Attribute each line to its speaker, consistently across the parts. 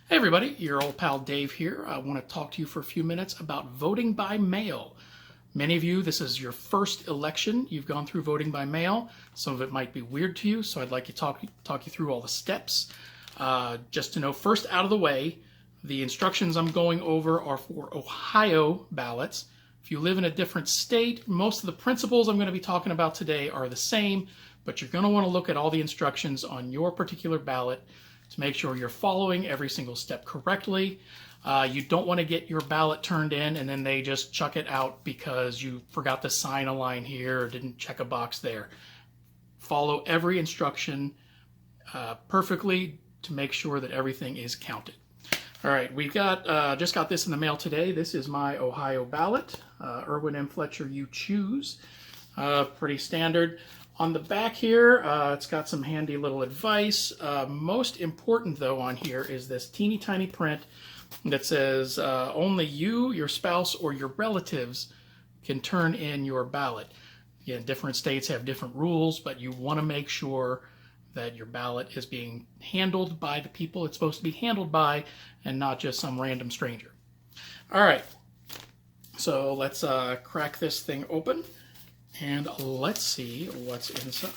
Speaker 1: Hey everybody, your old pal Dave here. I want to talk to you for a few minutes about voting by mail. Many of you, this is your first election. You've gone through voting by mail. Some of it might be weird to you, so I'd like to talk you through all the steps. Just to know, first out of the way, the instructions I'm going over are for Ohio ballots. If you live in a different state, most of the principles I'm going to be talking about today are the same, but you're going to want to look at all the instructions on your particular ballot to make sure you're following every single step correctly. You don't want to get your ballot turned in and then they just chuck it out because you forgot to sign a line here or didn't check a box there. Follow every instruction perfectly to make sure that everything is counted. All right, we've got just got this in the mail today. This is my Ohio ballot. Irwin M. Fletcher, you choose. Pretty standard. On the back here, it's got some handy little advice. Most important, though, on here is this teeny tiny print that says only you, your spouse, or your relatives can turn in your ballot. Again, different states have different rules, but you want to make sure that your ballot is being handled by the people it's supposed to be handled by and not just some random stranger. All right, so let's crack this thing open. And let's see what's inside.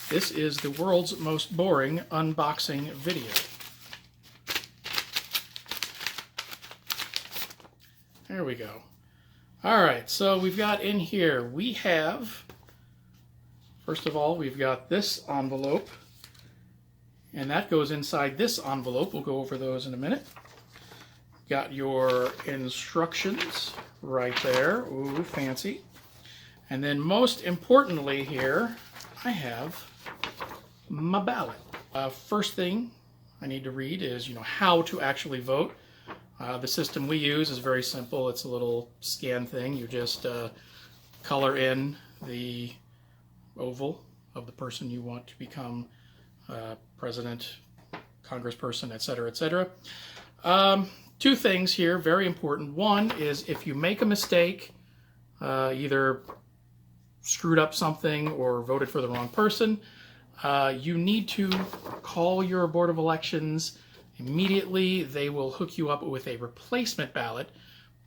Speaker 1: This is the world's most boring unboxing video. There we go. All right, so we've got in here, we have, first of all, we've got this envelope, and that goes inside this envelope. We'll go over those in a minute. Got your instructions right there. Ooh, fancy. And then most importantly here, I have my ballot. First thing I need to read is, how to actually vote. The system we use is very simple. It's a little scan thing. You just color in the oval of the person you want to become president, congressperson, etc., etc. Two things here, very important. One is if you make a mistake, either screwed up something or voted for the wrong person, you need to call your Board of Elections immediately. They will hook you up with a replacement ballot.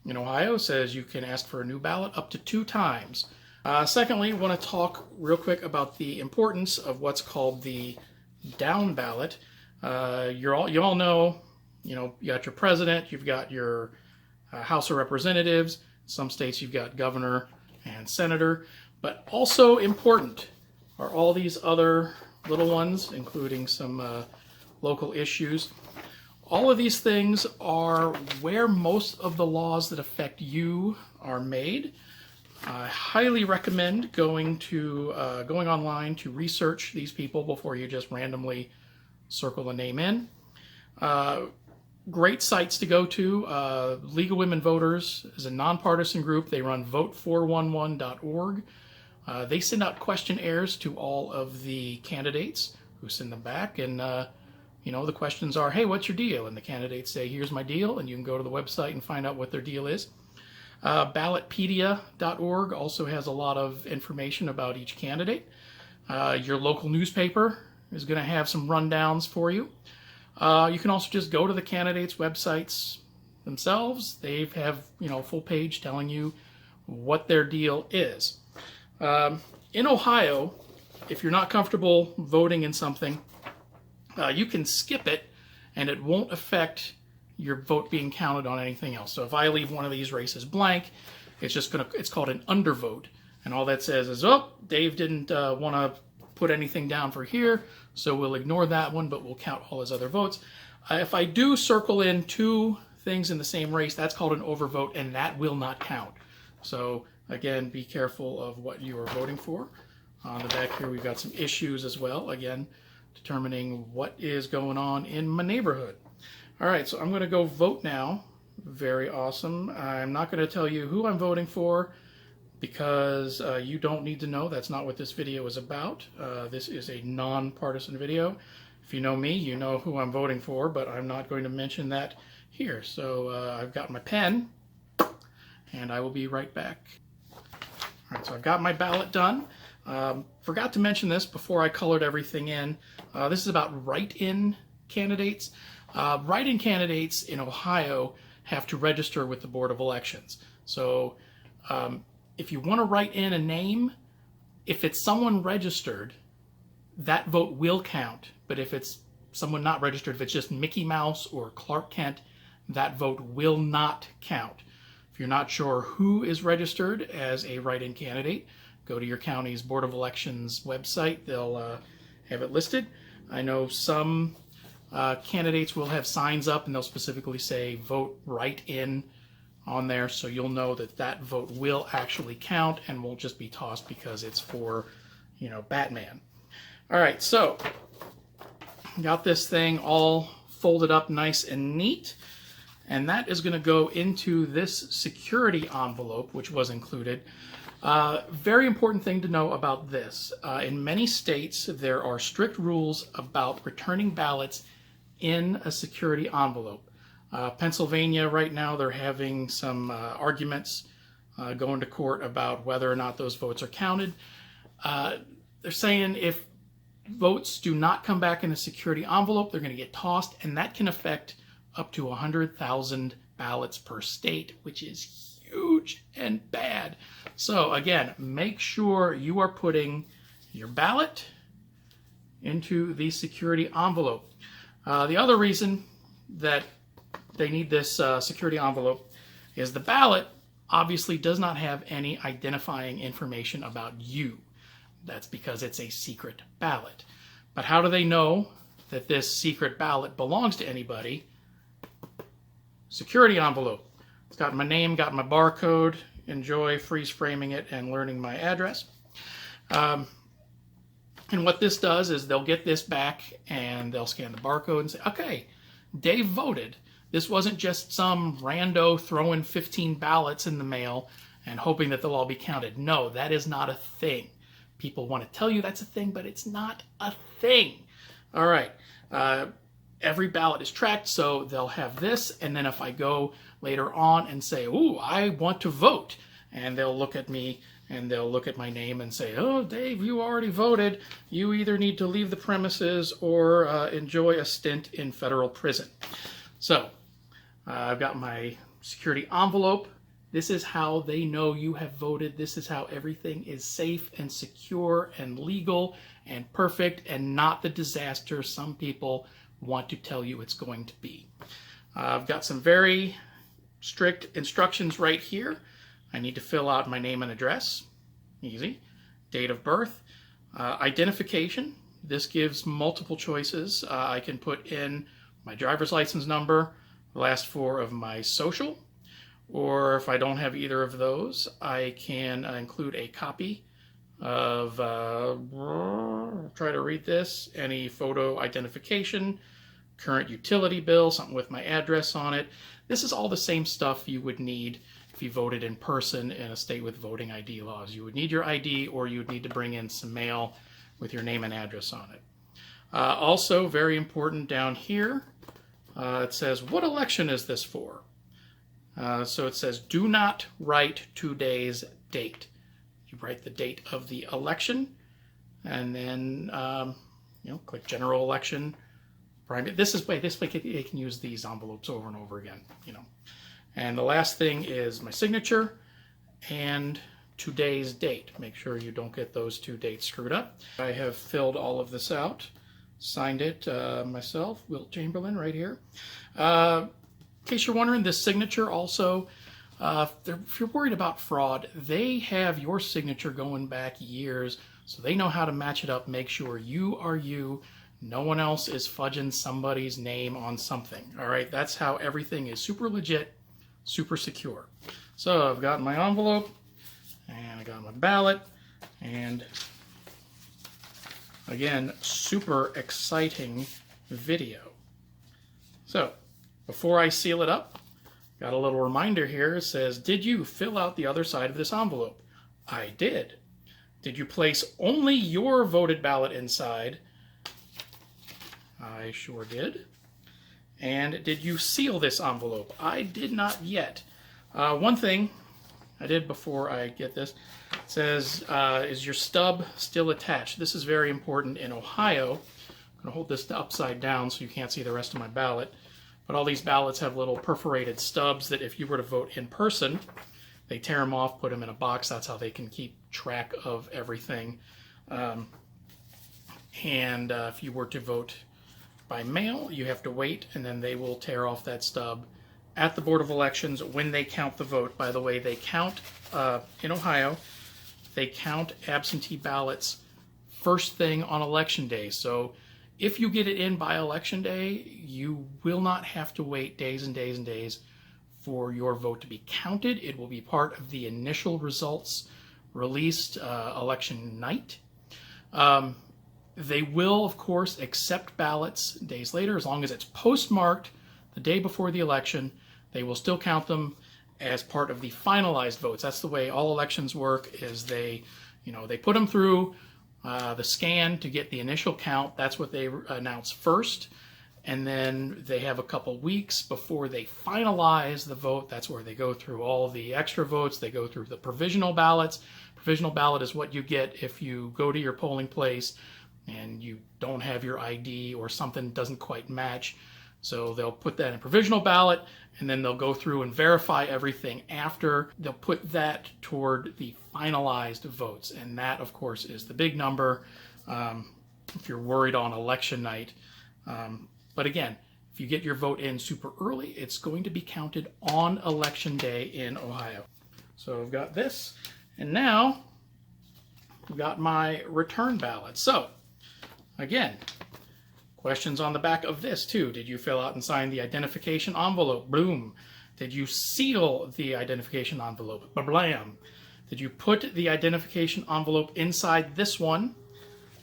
Speaker 1: In Ohio, says you can ask for a new ballot up to 2 times. Secondly, I want to talk real quick about the importance of what's called the down ballot. You all know, you got your president, you've got your House of Representatives, some states you've got governor and senator, but also important are all these other little ones, including some local issues. All of these things are where most of the laws that affect you are made. I highly recommend going online to research these people before you just randomly circle a name in. Great sites to go to. League of Women Voters is a nonpartisan group. They run vote411.org. They send out questionnaires to all of the candidates who send them back. And, the questions are, hey, what's your deal? And the candidates say, here's my deal. And you can go to the website and find out what their deal is. Ballotpedia.org also has a lot of information about each candidate. Your local newspaper is going to have some rundowns for you. You can also just go to the candidates' websites themselves. They have, a full page telling you what their deal is. In Ohio, if you're not comfortable voting in something, you can skip it and it won't affect your vote being counted on anything else. So if I leave one of these races blank, it's called an undervote. And all that says is, oh, Dave didn't want to put anything down for here, so we'll ignore that one, but we'll count all his other votes. If I do circle in 2 things in the same race, that's called an overvote, and that will not count. So again, be careful of what you are voting for. On the back here, we've got some issues as well, again, determining what is going on in my neighborhood. All right, so I'm going to go vote now. Very awesome. I'm not going to tell you who I'm voting for, because you don't need to know. That's not what this video is about. This is a nonpartisan video. If you know me, you know who I'm voting for, but I'm not going to mention that here. So I've got my pen, and I will be right back. All right, so I've got my ballot done. Forgot to mention this before I colored everything in. This is about write-in candidates. Write-in candidates in Ohio have to register with the Board of Elections. So if you want to write in a name, if it's someone registered, that vote will count. But if it's someone not registered, if it's just Mickey Mouse or Clark Kent, that vote will not count. If you're not sure who is registered as a write-in candidate, go to your county's Board of Elections website. They'll have it listed. I know some candidates will have signs up and they'll specifically say vote write-in on there, so you'll know that that vote will actually count and won't just be tossed because it's for, you know, Batman. All right, so got this thing all folded up nice and neat, and that is going to go into this security envelope, which was included. Very important thing to know about this. In many states, there are strict rules about returning ballots in a security envelope. Pennsylvania right now, they're having some arguments going to court about whether or not those votes are counted. They're saying if votes do not come back in a security envelope, they're going to get tossed, and that can affect up to 100,000 ballots per state, which is huge and bad. So again, make sure you are putting your ballot into the security envelope. The other reason that they need this security envelope is the ballot obviously does not have any identifying information about you. That's because it's a secret ballot. But how do they know that this secret ballot belongs to anybody? Security envelope. It's got my name, got my barcode. Enjoy freeze framing it and learning my address. And what this does is they'll get this back and they'll scan the barcode and say, okay, Dave voted. This wasn't just some rando throwing 15 ballots in the mail and hoping that they'll all be counted. No, that is not a thing. People want to tell you that's a thing, but it's not a thing. All right. Every ballot is tracked, so they'll have this, and then if I go later on and say, ooh, I want to vote, and they'll look at me and they'll look at my name and say, oh, Dave, you already voted. You either need to leave the premises or enjoy a stint in federal prison. So I've got my security envelope. This is how they know you have voted. This is how everything is safe and secure and legal and perfect and not the disaster some people want to tell you it's going to be. I've got some very strict instructions right here. I need to fill out my name and address. Easy. Date of birth. Identification. This gives multiple choices. I can put in my driver's license number, the last four of my social, or if I don't have either of those, I can include a copy of, try to read this, any photo identification, current utility bill, something with my address on it. This is all the same stuff you would need if you voted in person in a state with voting ID laws. You would need your ID, or you would need to bring in some mail with your name and address on it. Also, very important down here, it says, what election is this for? So it says, do not write today's date. You write the date of the election, and then click general election. Primary. This way it can use these envelopes over and over again. And the last thing is my signature and today's date. Make sure you don't get those two dates screwed up. I have filled all of this out, signed it myself, Wilt Chamberlain, right here. In case you're wondering, this signature also, if you're worried about fraud, they have your signature going back years, so they know how to match it up, make sure you are you. No one else is fudging somebody's name on something. All right, that's how everything is super legit, super secure. So I've got my envelope, and I got my ballot, and again, super exciting video. So before I seal it up, got a little reminder here. It says, did you fill out the other side of this envelope? I did. Did you place only your voted ballot inside? I sure did. And did you seal this envelope? I did not yet. One thing I did before I get this, it says, is your stub still attached? This is very important in Ohio, going to hold this upside down so you can't see the rest of my ballot. But all these ballots have little perforated stubs that if you were to vote in person, they tear them off, put them in a box. That's how they can keep track of everything. If you were to vote by mail, you have to wait, and then they will tear off that stub at the Board of Elections when they count the vote. By the way, they count, in Ohio, they count absentee ballots first thing on Election Day. So if you get it in by Election Day, you will not have to wait days and days and days for your vote to be counted. It will be part of the initial results released election night. They will, of course, accept ballots days later as long as it's postmarked the day before the election. They will still count them as part of the finalized votes. That's the way all elections work, is they put them through the scan to get the initial count. That's what they announce first. And then they have a couple weeks before they finalize the vote. That's where they go through all the extra votes. They go through the provisional ballots. Provisional ballot is what you get if you go to your polling place and you don't have your ID or something doesn't quite match. So they'll put that in provisional ballot, and then they'll go through and verify everything after. They'll put that toward the finalized votes, and that, of course, is the big number if you're worried on election night. But again, if you get your vote in super early, it's going to be counted on Election Day in Ohio. So I've got this, and now I've got my return ballot. So again, questions on the back of this too. Did you fill out and sign the identification envelope? Boom. Did you seal the identification envelope? Blam. Did you put the identification envelope inside this one?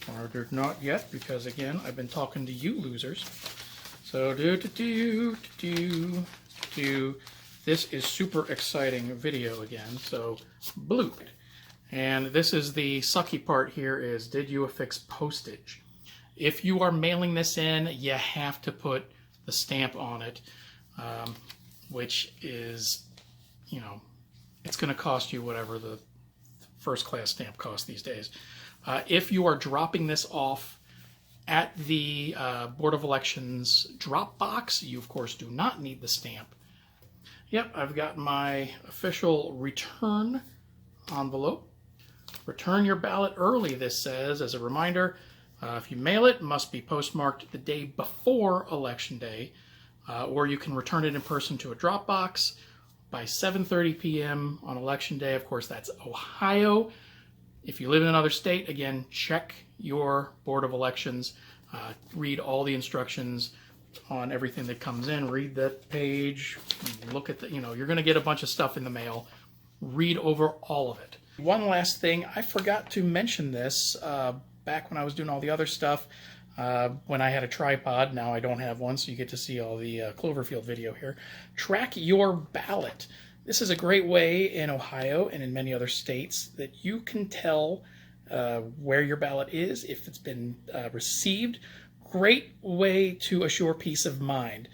Speaker 1: Or not yet, because again, I've been talking to you losers. So this is super exciting video again. So bloop. And this is the sucky part here is, did you affix postage? If you are mailing this in, you have to put the stamp on it, which is, it's going to cost you whatever the first class stamp costs these days. If you are dropping this off at the Board of Elections drop box, you of course do not need the stamp. Yep, I've got my official return envelope. Return your ballot early, this says, as a reminder. If you mail it, it must be postmarked the day before Election Day, or you can return it in person to a drop box by 7:30 p.m. on Election Day. Of course, that's Ohio. If you live in another state, again, check your Board of Elections. Read all the instructions on everything that comes in. Read that page. Look at the, you're going to get a bunch of stuff in the mail. Read over all of it. One last thing, I forgot to mention this back when I was doing all the other stuff, when I had a tripod. Now I don't have one, so you get to see all the Cloverfield video here. Track your ballot. This is a great way in Ohio and in many other states that you can tell where your ballot is, if it's been received. Great way to assure peace of mind.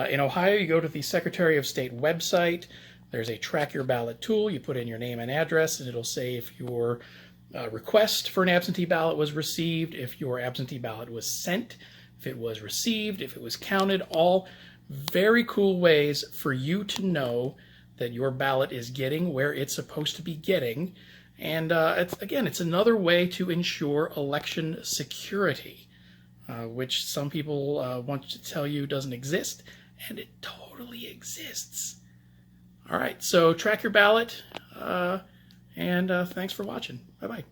Speaker 1: In Ohio, you go to the Secretary of State website. There's a track your ballot tool. You put in your name and address, and it'll say if your request for an absentee ballot was received, if your absentee ballot was sent, if it was received, if it was counted. All very cool ways for you to know that your ballot is getting where it's supposed to be getting. And it's another way to ensure election security, which some people want to tell you doesn't exist, and it totally exists. All right, so track your ballot, and thanks for watching. Bye-bye.